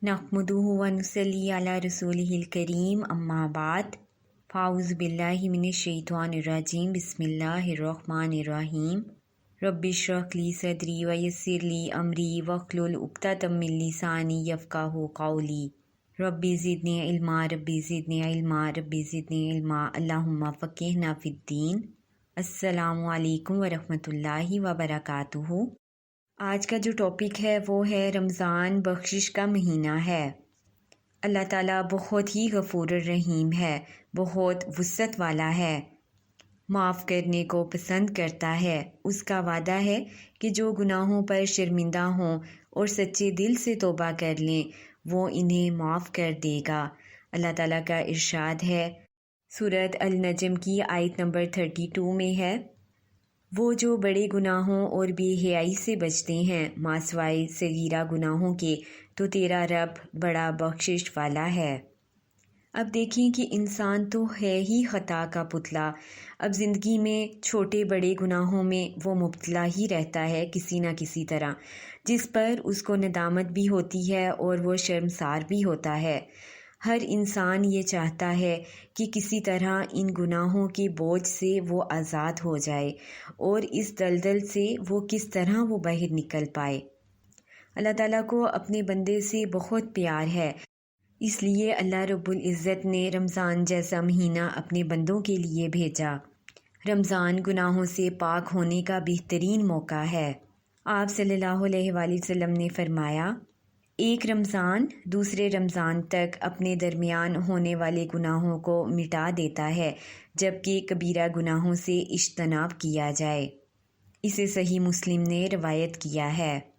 नहमदुहु व नुसल्ली अला रसूलिहिल करीम अम्मा बाद फ़ाऊज़ु बिल्लाहि मिनश शैतानिर रजीम बिस्मिल्लाहिर्रहमानिर्रहीम रब्बि इश्रह ली सदरी व यस्सिर ली अमरी वहलुल उक़दतम मिन लिसानी यफ़क़हू क़ौली रब्बि ज़िदनी इल्मा रब्बि ज़िदनी इल्मा रब्बि ज़िदनी इल्मा अल्लाहुम्मा फ़क़िहना फ़िद्दीन। अस्सलामु अलैकुम व रहमतुल्लाहि व बरकातुहू। आज का जो टॉपिक है वो है रमज़ान बख्शिश का महीना है। अल्लाह ताला बहुत ही गफ़ूर रहीम है, बहुत वुसअत वाला है, माफ़ करने को पसंद करता है। उसका वादा है कि जो गुनाहों पर शर्मिंदा हों और सच्चे दिल से तौबा कर लें वो इन्हें माफ़ कर देगा। अल्लाह ताला का इरशाद है, सूरत अल-नजम की आयत नंबर 32 में है, वो जो बड़े गुनाहों और बेहयाई से बचते हैं मासवाए सगीरा गुनाहों के, तो तेरा रब बड़ा बख्शिश वाला है। अब देखें कि इंसान तो है ही ख़ता का पुतला। अब ज़िंदगी में छोटे बड़े गुनाहों में वो मुब्तला ही रहता है किसी न किसी तरह, जिस पर उसको नदामत भी होती है और वो शर्मसार भी होता है। हर इंसान ये चाहता है कि किसी तरह इन गुनाहों के बोझ से वो आज़ाद हो जाए और इस दलदल से वो किस तरह वो बाहर निकल पाए। अल्लाह ताला को अपने बंदे से बहुत प्यार है, इसलिए अल्लाह रब्बुल इज़्ज़त ने रमज़ान जैसा महीना अपने बंदों के लिए भेजा। रमज़ान गुनाहों से पाक होने का बेहतरीन मौका है। आप सल्लल्लाहु अलैहि वसल्लम ने फरमाया, एक रमज़ान दूसरे रमज़ान तक अपने दरमियान होने वाले गुनाहों को मिटा देता है, जबकि कबीरा गुनाहों से इज्तनाब किया जाए। इसे सही मुस्लिम ने रवायत किया है।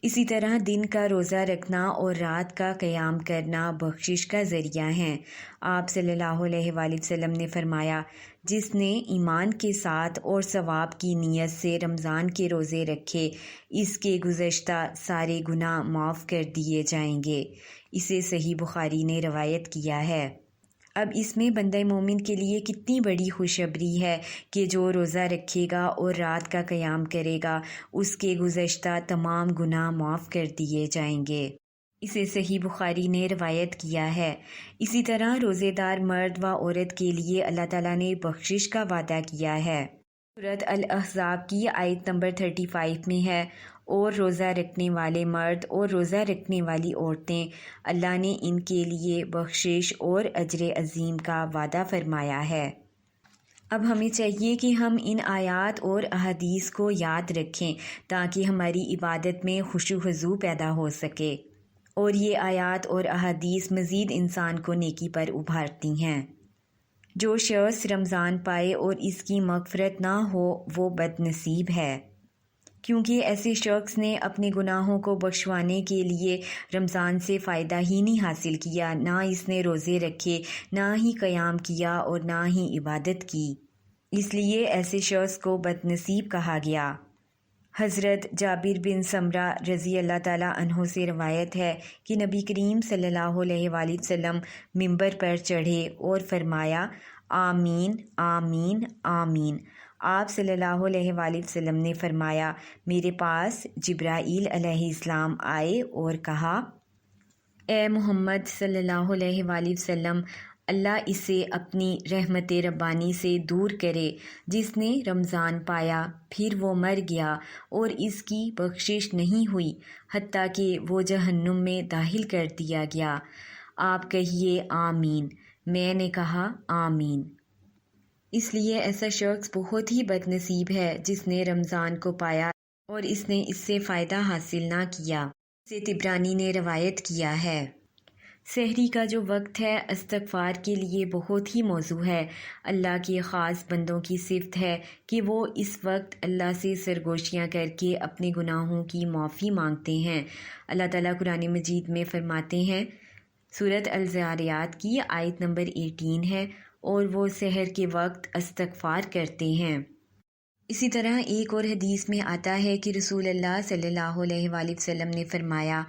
इसी तरह दिन का रोज़ा रखना और रात का क़याम करना बख्शिश का ज़रिया हैं। आप सल्लल्लाहु अलैहि वसल्लम ने फरमाया, जिसने ईमान के साथ और सवाब की नीयत से रमज़ान के रोज़े रखे, इसके गुज़श्ता सारे गुनाह माफ़ कर दिए जाएंगे। इसे सही बुखारी ने रवायत किया है। अब इसमें बंदा मोमिन के लिए कितनी बड़ी खुशखबरी है कि जो रोज़ा रखेगा और रात का क़याम करेगा उसके गुज़श्ता तमाम गुनाह माफ़ कर दिए जाएंगे। इसे सही बुखारी ने रवायत किया है। इसी तरह रोज़ेदार मर्द व औरत के लिए अल्लाह ताला ने बख्शिश का वादा किया है। सूरत अल-अहज़ाब की आयत नंबर 35 में है, और रोज़ा रखने वाले मर्द और रोज़ा रखने वाली औरतें, अल्लाह ने इनके लिए बख्शिश और अजर अज़ीम का वादा फरमाया है। अब हमें चाहिए कि हम इन आयात और अहादीस को याद रखें ताकि हमारी इबादत में खुशू हुज़ू पैदा हो सके, और ये आयात और अहादीस मज़ीद इंसान को नेकी पर उभारती हैं। जो शख्स रमज़ान पाए और इसकी मग़फ़िरत ना हो वो बदनसीब है, क्योंकि ऐसे शख्स ने अपने गुनाहों को बख्शवाने के लिए रमज़ान से फ़ायदा ही नहीं हासिल किया, ना इसने रोज़े रखे, ना ही क़याम किया और ना ही इबादत की। इसलिए ऐसे शख्स को बदनसीब कहा गया। हज़रत जाबिर बिन समरा रज़ी अल्लाह ताला अन्हो से रवायत है कि नबी करीम सल्लल्लाहु अलैहि वसल्लम मिंबर पर चढ़े और फरमाया, आमीन आमीन आमीन। आप सल्लल्लाहु अलैहि वसल्लम ने फरमाया, मेरे पास जिब्राईल अलैहिस्सलाम आए और कहा, ए मोहम्मद सल्लल्लाहु अलैहि वसल्लम, अल्लाह इसे अपनी रहमत रब्बानी से दूर करे जिसने रमज़ान पाया फिर वो मर गया और इसकी बख्शिश नहीं हुई, हत्ता कि वो जहन्नुम में दाखिल कर दिया गया। आप कहिए आमीन। मैंने कहा आमीन। इसलिए ऐसा शख्स बहुत ही बदनसीब है जिसने रमज़ान को पाया और इसने इससे फ़ायदा हासिल ना किया। इसे तिबरानी ने रवायत किया है। सहरी का जो वक्त है इस्तग़फ़ार के लिए बहुत ही मौजू है। अल्लाह के ख़ास बंदों की सिफ़त है कि वो इस वक्त अल्लाह से सरगोशियाँ करके अपने गुनाहों की माफ़ी मांगते हैं। अल्लाह ताला कुरान मजीद में फ़रमाते हैं, सूरत अल-ज़ारियात की आयत नंबर 18 है, और वो सहर के वक्त इस्तग़फ़ार करते हैं। इसी तरह एक और हदीस में आता है कि रसूल अल्लाह सल्लल्लाहु अलैहि वसल्लम ने फ़रमाया,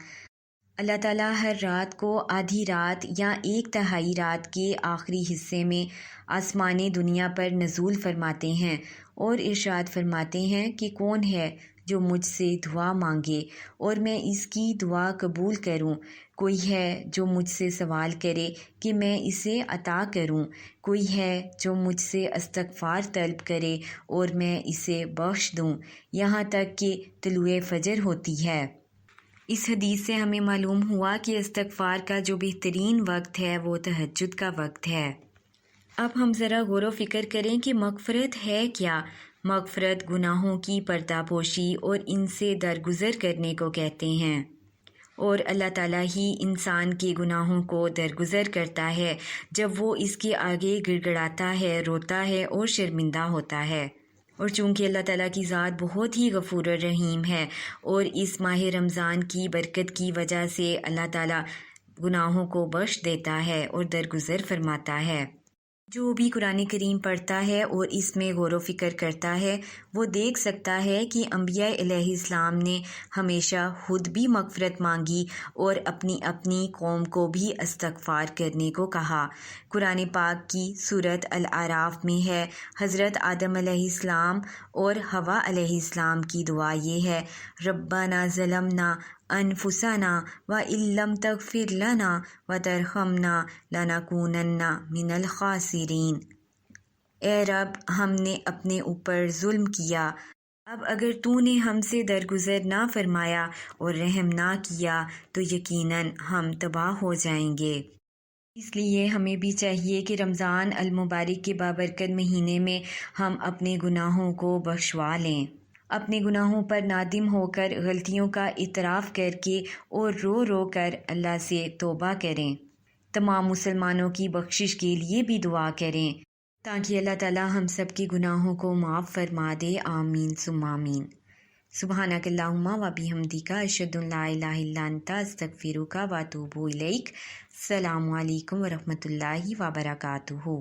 अल्लाह ताला हर रात को आधी रात या एक तिहाई रात के आखिरी हिस्से में आसमान दुनिया पर नज़ूल फरमाते हैं और इरशाद फरमाते हैं कि कौन है جو مجھ سے دعا مانگے اور میں اس کی دعا قبول کروں، کوئی ہے جو مجھ سے سوال کرے کہ میں اسے عطا کروں، کوئی ہے جو مجھ سے استغفار طلب کرے اور میں اسے بخش دوں، یہاں تک کہ طلوع فجر ہوتی ہے۔ اس حدیث سے ہمیں معلوم ہوا کہ استغفار کا جو بہترین وقت ہے وہ تہجد کا وقت ہے۔ اب ہم ذرا غور و فکر کریں کہ مغفرت ہے کیا؟ مغفرت گناہوں کی پردہ پوشی اور ان سے درگزر کرنے کو کہتے ہیں، اور اللہ تعالیٰ ہی انسان کے گناہوں کو درگزر کرتا ہے جب وہ اس کے آگے گڑ گڑاتا ہے، روتا ہے اور شرمندہ ہوتا ہے۔ اور چونکہ اللہ تعالیٰ کی ذات بہت ہی غفور الرحیم ہے اور اس ماہ رمضان کی برکت کی وجہ سے اللہ تعالیٰ گناہوں کو بخش دیتا ہے اور درگزر فرماتا ہے۔ جو بھی قرآن کریم پڑھتا ہے اور اس میں غور و فکر کرتا ہے وہ دیکھ سکتا ہے کہ انبیاء علیہ السلام نے ہمیشہ خود بھی مغفرت مانگی اور اپنی اپنی قوم کو بھی استغفار کرنے کو کہا۔ قرآن پاک کی سورۃ الاعراف میں ہے، حضرت آدم علیہ السلام اور حوا علیہ السلام کی دعا یہ ہے، ربنا ظلمنا انفسنا وان لم تغفر لنا وترحمنا لنکونن من الخاسرین۔ اے رب، ہم نے اپنے اوپر ظلم کیا، اب اگر تو نے ہم سے درگزر نہ فرمایا اور رحم نہ کیا تو یقیناً ہم تباہ ہو جائیں گے۔ اس لیے ہمیں بھی چاہیے کہ رمضان المبارک کے بابرکت مہینے میں ہم اپنے گناہوں کو بخشوا لیں، اپنے گناہوں پر نادم ہو کر غلطیوں کا اعتراف کر کے اور رو رو کر اللہ سے توبہ کریں، تمام مسلمانوں کی بخشش کے لیے بھی دعا کریں تاکہ اللہ تعالی ہم سب کے گناہوں کو معاف فرما دے، آمین ثم آمین۔ سبحانک اللہم و بحمدک، اشہد ان لا الہ الا انت، استغفرک و اتوب الیک۔ السلام علیکم ورحمۃ اللہ وبرکاتہ۔